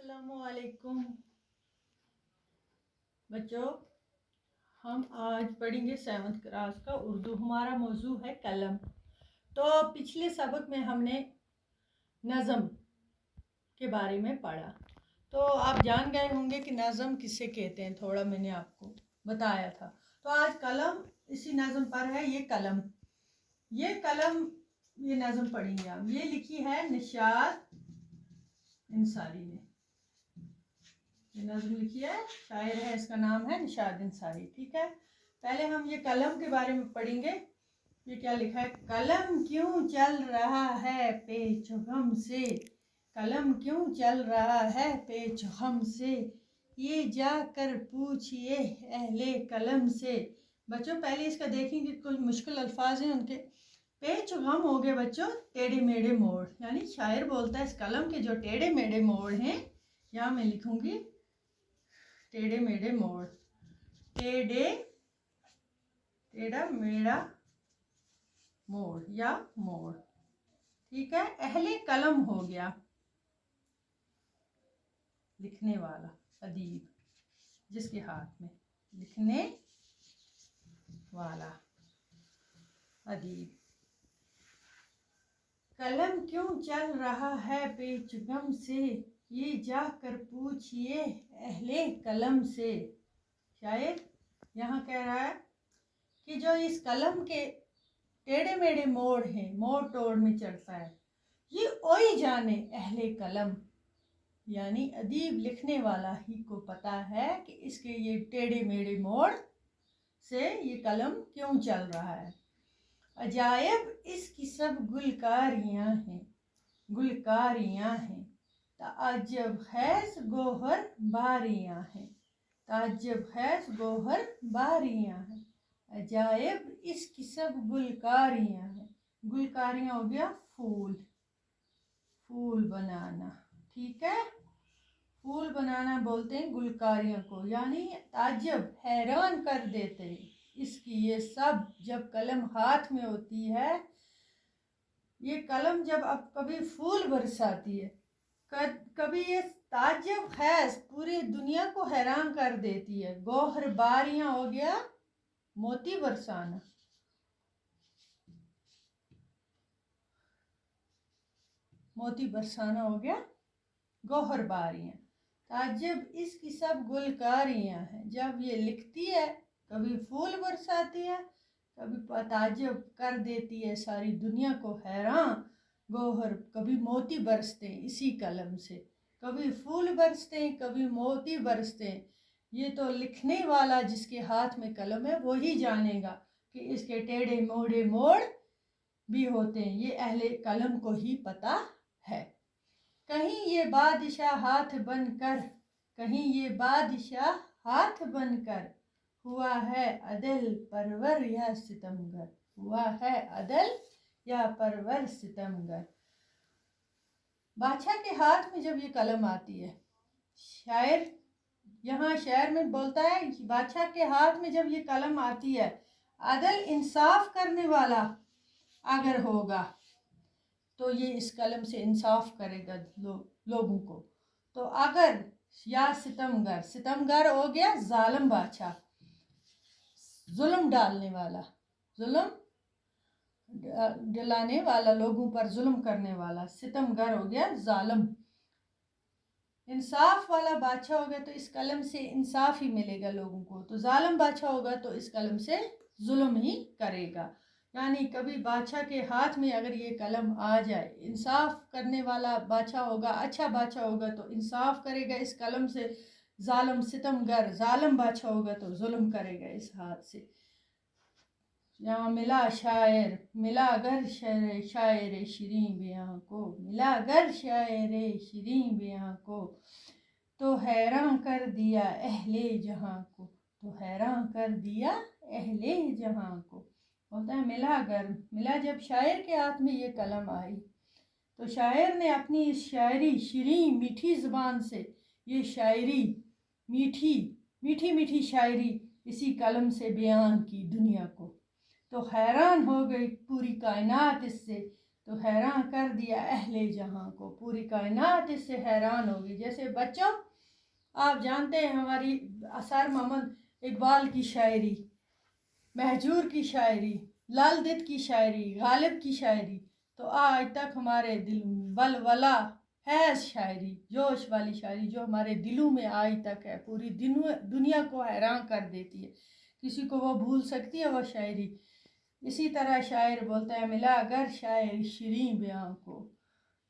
السلام علیکم بچوں، ہم آج پڑھیں گے 7th کلاس کا اردو۔ ہمارا موضوع ہے قلم۔ تو پچھلے سبق میں ہم نے نظم کے بارے میں پڑھا، تو آپ جان گئے ہوں گے کہ نظم کسے کہتے ہیں، تھوڑا میں نے آپ کو بتایا تھا۔ تو آج قلم اسی نظم پر ہے۔ یہ نظم پڑھیں گے آپ۔ یہ لکھی ہے نشاد انصاری نے، یہ نظم لکھی ہے، شاعر ہے، اس کا نام ہے نشاد انصاری۔ ٹھیک ہے، پہلے ہم یہ قلم کے بارے میں پڑھیں گے۔ یہ کیا لکھا ہے؟ قلم کیوں چل رہا ہے پیچ و خم سے، قلم کیوں چل رہا ہے پیچ و خم سے، یہ جا کر پوچھئے اہل قلم سے۔ بچوں پہلے اس کا دیکھیں کہ کچھ مشکل الفاظ ہیں ان کے۔ پیچ و خم ہو گئے بچوں ٹیڑھے میڑھے موڑ، یعنی شاعر بولتا ہے اس قلم کے جو ٹیڑھے میڑھے موڑ ہیں، یہاں میں لکھوں گی ٹیڑھے میڑھے موڑ، ٹیڑھا میڑھا موڑ یا موڑ۔ ٹھیک ہے، اہل قلم ہو گیا لکھنے والا، ادیب، جس کے ہاتھ میں لکھنے والا ادیب۔ قلم کیوں چل رہا ہے پیچ و خم سے، یہ جا کر پوچھئے اہل قلم سے۔ شاعر یہاں کہہ رہا ہے کہ جو اس قلم کے ٹیڑھے میڑھے موڑ ہیں، موڑ توڑ میں چلتا ہے، یہ اوئی جانے اہل قلم، یعنی ادیب لکھنے والا ہی کو پتا ہے کہ اس کے یہ ٹیڑھے میڑھے موڑ سے یہ قلم کیوں چل رہا ہے۔ عجائب اس کی سب گلکاریاں ہیں، تعجب خیز گوہر باریاں ہیں، تعجب خیز گوہر باریاں ہیں۔ عجائب اس کی سب گلکاریاں ہیں، گلکاریاں ہو گیا پھول بنانا۔ ٹھیک ہے، پھول بنانا بولتے ہیں گلکاریوں کو، یعنی تعجب، حیران کر دیتے ہیں اس کی یہ سب۔ جب قلم ہاتھ میں ہوتی ہے، یہ قلم جب اب کبھی پھول برساتی ہے، کبھی یہ تعجب خیز پوری دنیا کو حیران کر دیتی ہے۔ گوہر باریاں ہو گیا موتی برسانا، موتی برسانا ہو گیا گوہر باریاں۔ تعجب اس کی سب گلکاریاں ہیں، جب یہ لکھتی ہے کبھی پھول برساتی ہے، کبھی تعجب کر دیتی ہے ساری دنیا کو حیران۔ گوہر، کبھی موتی برستے ہیں اسی قلم سے، کبھی پھول برستے ہیں، کبھی موتی برستے ہیں۔ یہ تو لکھنے والا جس کے ہاتھ میں قلم ہے وہی جانے گا کہ اس کے ٹیڑھے موڑے موڑ بھی ہوتے ہیں، یہ اہل قلم کو ہی پتا ہے۔ کہیں یہ بادشاہ ہاتھ بن کر ہوا ہے عدل پرور یا ستمگر، ہوا ہے عدل یا پرور ستمگر۔ بادشاہ کے ہاتھ میں جب یہ قلم آتی ہے، شاعر میں بولتا ہے بادشاہ کے ہاتھ میں جب یہ قلم آتی ہے، عدل انصاف کرنے والا اگر ہوگا تو یہ اس قلم سے انصاف کرے گا لوگوں کو۔ تو اگر یا ستمگر ہو گیا ظالم بادشاہ، ظلم ڈالنے والا، ظلم ڈلانے والا، لوگوں پر ظلم کرنے والا۔ ستمگر ہو گیا ظالم۔ انصاف والا بادشاہ ہوگا تو اس قلم سے انصاف ہی ملے گا لوگوں کو، تو ظالم بادشاہ ہوگا تو اس قلم سے ظلم ہی کرے گا۔ یعنی کبھی بادشاہ کے ہاتھ میں اگر یہ قلم آ جائے، انصاف کرنے والا بادشاہ ہوگا، اچھا بادشاہ ہوگا تو انصاف کرے گا اس قلم سے، ستمگر ظالم بادشاہ ہوگا تو ظلم کرے گا اس ہاتھ سے۔ یہاں ملا گر شاعر شیریں بیاں کو، ملا گر شاعر شیریں بیاں کو، تو حیران کر دیا اہل جہاں کو، تو حیران کر دیا اہل جہاں کو۔ ہوتا ہے ملا جب شاعر کے ہاتھ میں یہ قلم آئی تو شاعر نے اپنی اس شاعری، شیریں میٹھی زبان سے یہ شاعری، میٹھی شاعری اسی قلم سے بیان کی دنیا کو، تو حیران ہو گئی پوری کائنات اس سے، تو حیران کر دیا اہل جہاں کو، پوری کائنات اس سے حیران ہوگی. جیسے بچوں آپ جانتے ہیں ہماری اثر محمد اقبال کی شاعری، مہجور کی شاعری، لال دت کی شاعری، غالب کی شاعری، تو آج تک ہمارے دل ولولہ حیض شاعری، جوش والی شاعری جو ہمارے دلوں میں آج تک ہے، پوری دنیا کو حیران کر دیتی ہے. کسی کو وہ بھول سکتی ہے وہ شاعری. اسی طرح شاعر بولتا ہے ملا اگر شاعر شیریں بیاں کو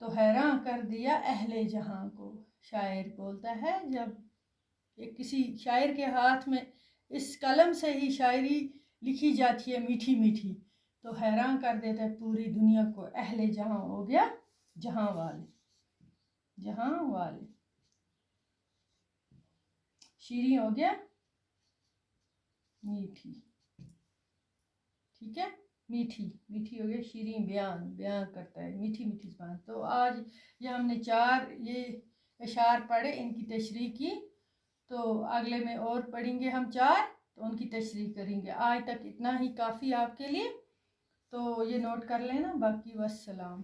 تو حیران کر دیا اہل جہاں کو. شاعر بولتا ہے جب کسی شاعر کے ہاتھ میں اس قلم سے ہی شاعری لکھی جاتی ہے میٹھی میٹھی، تو حیران کر دیتا ہے پوری دنیا کو. اہل جہاں ہو گیا جہاں والے، جہاں والے. شیریں ہو گیا میٹھی، ٹھیک ہے، میٹھی میٹھی ہو گیا. شیریں بیان کرتا ہے میٹھی میٹھی زبان. تو آج یہ ہم نے 4 یہ اشعار پڑھے، ان کی تشریح کی. تو اگلے میں اور پڑھیں گے ہم 4، تو ان کی تشریح کریں گے. آج تک اتنا ہی کافی آپ کے لیے، تو یہ نوٹ کر لینا. باقی والسلام.